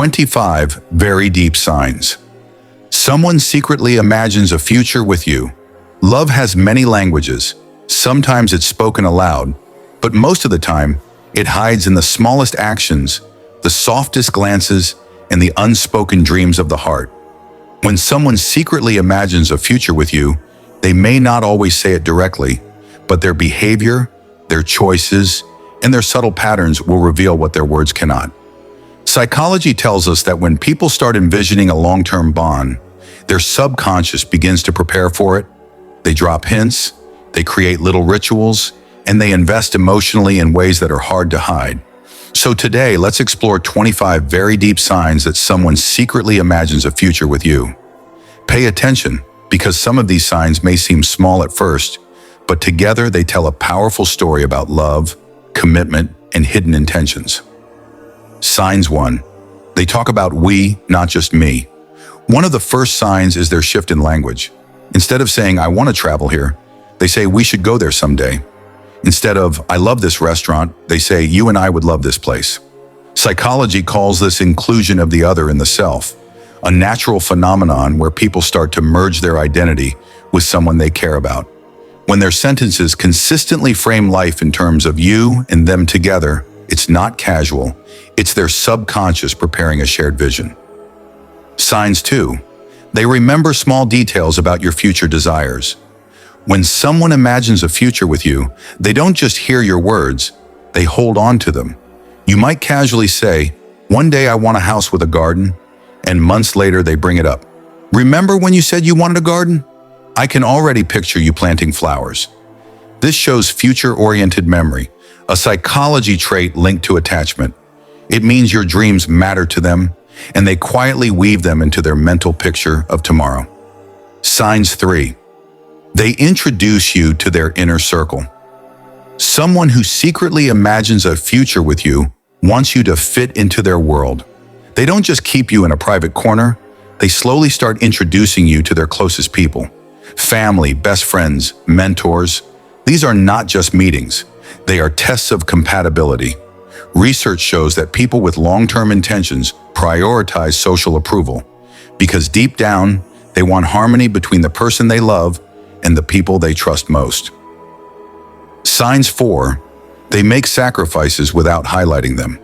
25 very deep signs. Someone secretly imagines a future with you. Love has many languages. Sometimes it's spoken aloud, but most of the time, it hides in the smallest actions, the softest glances, and the unspoken dreams of the heart. When someone secretly imagines a future with you, they may not always say it directly, but their behavior, their choices, and their subtle patterns will reveal what their words cannot. Psychology tells us that when people start envisioning a long-term bond, their subconscious begins to prepare for it. They drop hints, they create little rituals, and they invest emotionally in ways that are hard to hide. So today, let's explore 25 very deep signs that someone secretly imagines a future with you. Pay attention, because some of these signs may seem small at first, but together they tell a powerful story about love, commitment, and hidden intentions. Signs 1. They talk about we, not just me. One of the first signs is their shift in language. Instead of saying, I want to travel here, they say, we should go there someday. Instead of, I love this restaurant, they say, you and I would love this place. Psychology calls this inclusion of the other in the self, a natural phenomenon where people start to merge their identity with someone they care about. When their sentences consistently frame life in terms of you and them together, it's not casual, it's their subconscious preparing a shared vision. Signs 2. They remember small details about your future desires. When someone imagines a future with you, they don't just hear your words, they hold on to them. You might casually say, one day I want a house with a garden, and months later they bring it up. Remember when you said you wanted a garden? I can already picture you planting flowers. This shows future-oriented memory, a psychology trait linked to attachment. It means your dreams matter to them, and they quietly weave them into their mental picture of tomorrow. Signs 3. They introduce you to their inner circle. Someone who secretly imagines a future with you wants you to fit into their world. They don't just keep you in a private corner, they slowly start introducing you to their closest people. Family, best friends, mentors. These are not just meetings, they are tests of compatibility. Research shows that people with long-term intentions prioritize social approval because deep down, they want harmony between the person they love and the people they trust most. Signs 4. They make sacrifices without highlighting them.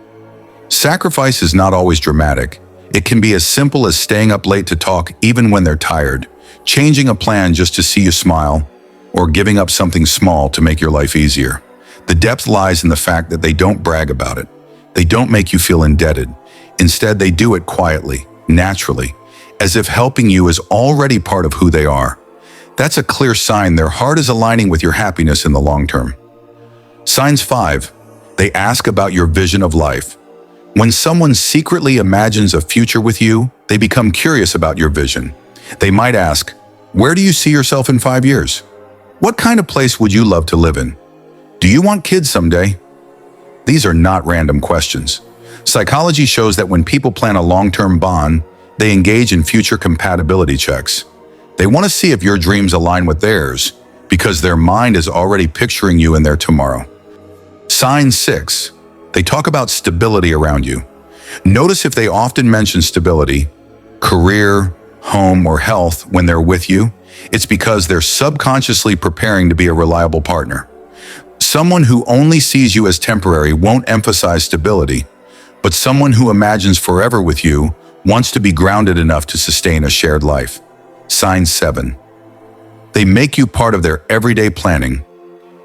Sacrifice is not always dramatic. It can be as simple as staying up late to talk even when they're tired, changing a plan just to see you smile, or giving up something small to make your life easier. The depth lies in the fact that they don't brag about it. They don't make you feel indebted. Instead, they do it quietly, naturally, as if helping you is already part of who they are. That's a clear sign their heart is aligning with your happiness in the long term. Signs 5. They ask about your vision of life. When someone secretly imagines a future with you, they become curious about your vision. They might ask, where do you see yourself in 5 years? What kind of place would you love to live in? Do you want kids someday? These are not random questions. Psychology shows that when people plan a long-term bond, they engage in future compatibility checks. They want to see if your dreams align with theirs, because their mind is already picturing you in their tomorrow. Sign 6. They talk about stability around you. Notice if they often mention stability, career, home, or health when they're with you. It's because they're subconsciously preparing to be a reliable partner. Someone who only sees you as temporary won't emphasize stability, but someone who imagines forever with you wants to be grounded enough to sustain a shared life. Sign 7. They make you part of their everyday planning.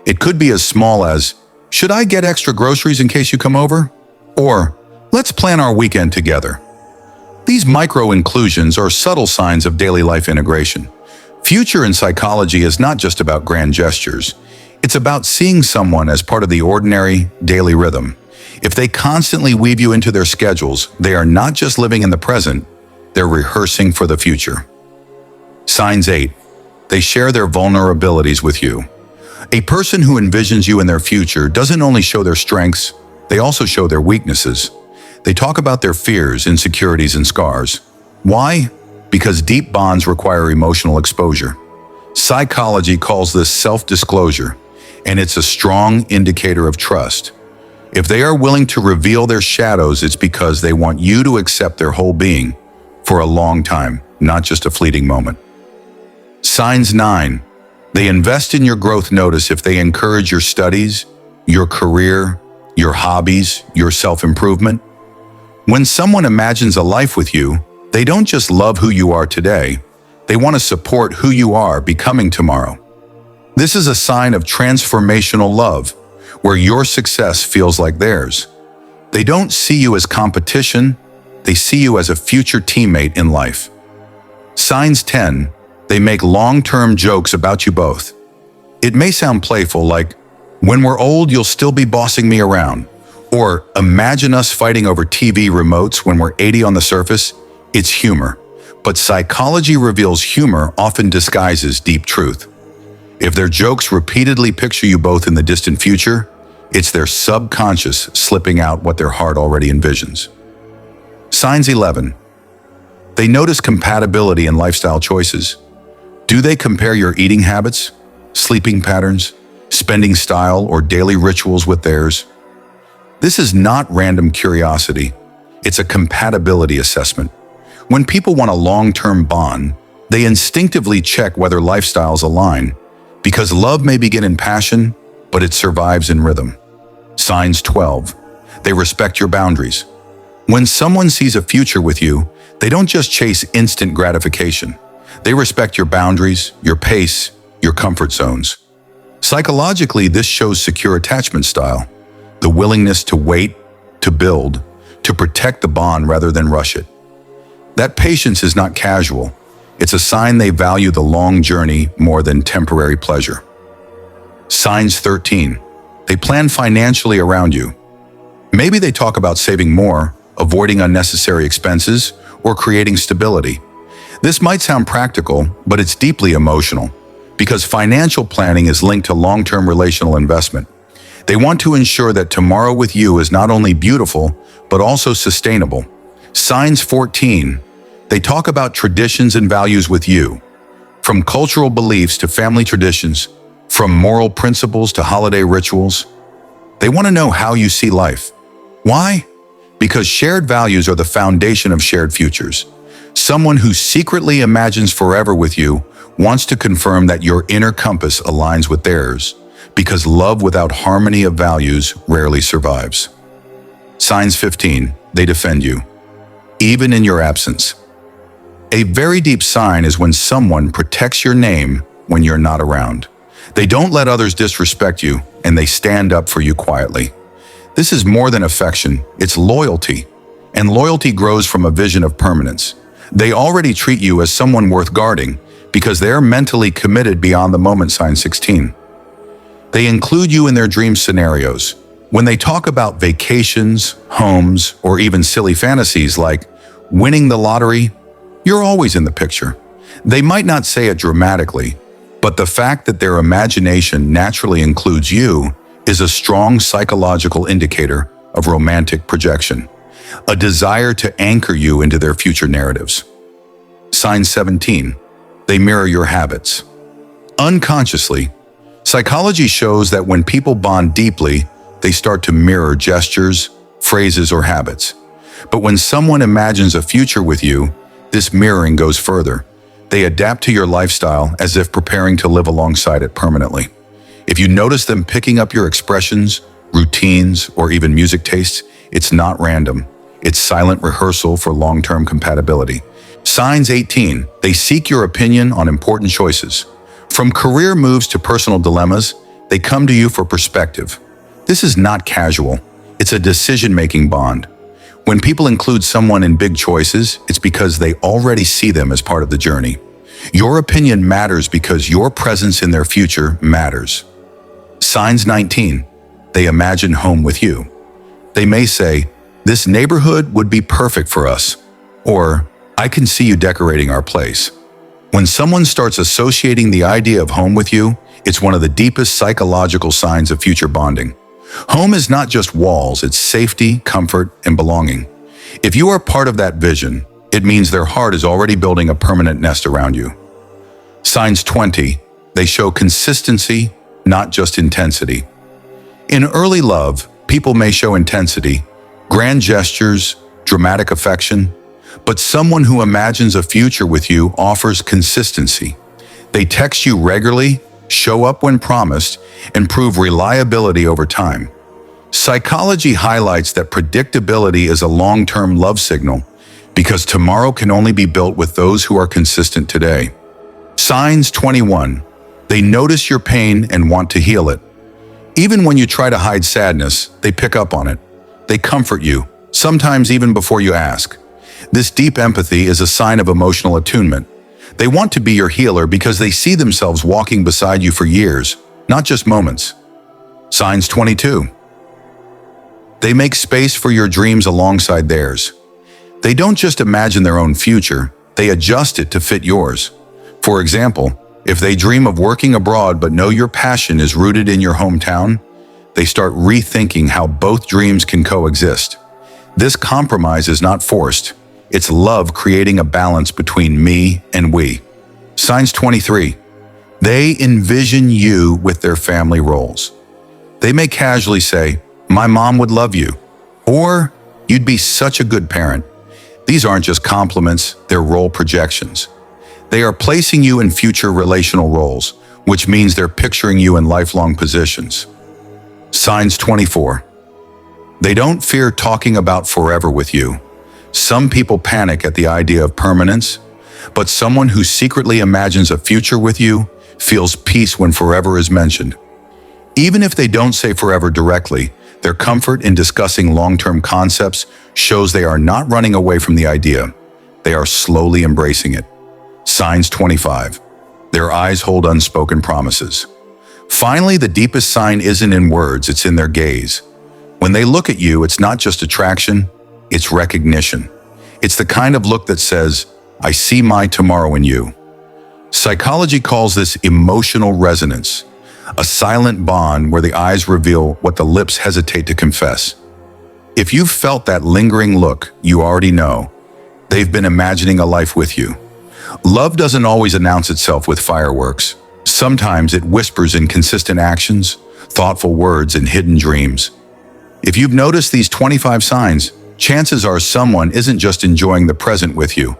It could be as small as, should I get extra groceries in case you come over? Or, let's plan our weekend together. These micro-inclusions are subtle signs of daily life integration. Future in psychology is not just about grand gestures. It's about seeing someone as part of the ordinary, daily rhythm. If they constantly weave you into their schedules, they are not just living in the present, they're rehearsing for the future. Signs 8. They share their vulnerabilities with you. A person who envisions you in their future doesn't only show their strengths, they also show their weaknesses. They talk about their fears, insecurities, and scars. Why? Because deep bonds require emotional exposure. Psychology calls this self-disclosure, and it's a strong indicator of trust. If they are willing to reveal their shadows, it's because they want you to accept their whole being for a long time, not just a fleeting moment. Signs 9. They invest in your growth. Notice if they encourage your studies, your career, your hobbies, your self-improvement. When someone imagines a life with you, they don't just love who you are today, they want to support who you are becoming tomorrow. This is a sign of transformational love, where your success feels like theirs. They don't see you as competition, they see you as a future teammate in life. Signs 10. They make long-term jokes about you both. It may sound playful, like, "When we're old, you'll still be bossing me around." Or, "Imagine us fighting over TV remotes when we're 80 on the surface." It's humor. But psychology reveals humor often disguises deep truth. If their jokes repeatedly picture you both in the distant future, it's their subconscious slipping out what their heart already envisions. Signs 11. They notice compatibility in lifestyle choices. Do they compare your eating habits, sleeping patterns, spending style, or daily rituals with theirs? This is not random curiosity. It's a compatibility assessment. When people want a long-term bond, they instinctively check whether lifestyles align, because love may begin in passion, but it survives in rhythm. Signs 12. They respect your boundaries. When someone sees a future with you, they don't just chase instant gratification. They respect your boundaries, your pace, your comfort zones. Psychologically, this shows secure attachment style, the willingness to wait, to build, to protect the bond rather than rush it. That patience is not casual. It's a sign they value the long journey more than temporary pleasure. Signs 13. They plan financially around you. Maybe they talk about saving more, avoiding unnecessary expenses, or creating stability. This might sound practical, but it's deeply emotional, because financial planning is linked to long-term relational investment. They want to ensure that tomorrow with you is not only beautiful, but also sustainable. Signs 14. They talk about traditions and values with you. From cultural beliefs to family traditions, from moral principles to holiday rituals. They want to know how you see life. Why? Because shared values are the foundation of shared futures. Someone who secretly imagines forever with you wants to confirm that your inner compass aligns with theirs, because love without harmony of values rarely survives. Signs 15. They defend you, even in your absence. A very deep sign is when someone protects your name when you're not around. They don't let others disrespect you, and they stand up for you quietly. This is more than affection, it's loyalty. And loyalty grows from a vision of permanence. They already treat you as someone worth guarding because they're mentally committed beyond the moment. Sign 16. They include you in their dream scenarios. When they talk about vacations, homes, or even silly fantasies like winning the lottery, you're always in the picture. They might not say it dramatically, but the fact that their imagination naturally includes you is a strong psychological indicator of romantic projection, a desire to anchor you into their future narratives. Sign 17. They mirror your habits. Unconsciously, psychology shows that when people bond deeply, they start to mirror gestures, phrases, or habits. But when someone imagines a future with you, this mirroring goes further. They adapt to your lifestyle as if preparing to live alongside it permanently. If you notice them picking up your expressions, routines, or even music tastes, it's not random. It's silent rehearsal for long-term compatibility. Signs 18. They seek your opinion on important choices. From career moves to personal dilemmas, they come to you for perspective. This is not casual. It's a decision-making bond. When people include someone in big choices, it's because they already see them as part of the journey. Your opinion matters because your presence in their future matters. Signs 19. They imagine home with you. They may say, "This neighborhood would be perfect for us," or "I can see you decorating our place." When someone starts associating the idea of home with you, it's one of the deepest psychological signs of future bonding. Home is not just walls, it's safety, comfort, and belonging. If you are part of that vision, it means their heart is already building a permanent nest around you. Signs 20. They show consistency, not just intensity. In early love, People may show intensity, grand gestures, dramatic affection, but someone who imagines a future with you offers consistency. They text you regularly, show up when promised, and prove reliability over time. Psychology highlights that predictability is a long-term love signal because tomorrow can only be built with those who are consistent today. Signs 21. They notice your pain and want to heal it. Even when you try to hide sadness, they pick up on it. They comfort you, sometimes even before you ask. This deep empathy is a sign of emotional attunement. They want to be your healer because they see themselves walking beside you for years, not just moments. Signs 22. They make space for your dreams alongside theirs. They don't just imagine their own future, they adjust it to fit yours. For example, if they dream of working abroad but know your passion is rooted in your hometown, they start rethinking how both dreams can coexist. This compromise is not forced. It's love creating a balance between me and we. Signs 23. They envision you with their family roles. They may casually say, "My mom would love you," or "You'd be such a good parent." These aren't just compliments, they're role projections. They are placing you in future relational roles, which means they're picturing you in lifelong positions. Signs 24. They don't fear talking about forever with you. Some people panic at the idea of permanence, but someone who secretly imagines a future with you feels peace when forever is mentioned. Even if they don't say forever directly, their comfort in discussing long-term concepts shows they are not running away from the idea. They are slowly embracing it. Signs 25. Their eyes hold unspoken promises. Finally, the deepest sign isn't in words, it's in their gaze. When they look at you, it's not just attraction, it's recognition. It's the kind of look that says, "I see my tomorrow in you." Psychology calls this emotional resonance, a silent bond where the eyes reveal what the lips hesitate to confess. If you've felt that lingering look, you already know. They've been imagining a life with you. Love doesn't always announce itself with fireworks. Sometimes it whispers in consistent actions, thoughtful words, and hidden dreams. If you've noticed these 25 signs, chances are someone isn't just enjoying the present with you.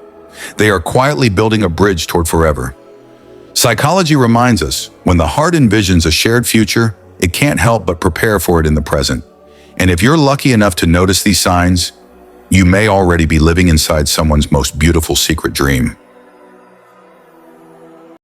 They are quietly building a bridge toward forever. Psychology reminds us, when the heart envisions a shared future, it can't help but prepare for it in the present. And if you're lucky enough to notice these signs, you may already be living inside someone's most beautiful secret dream.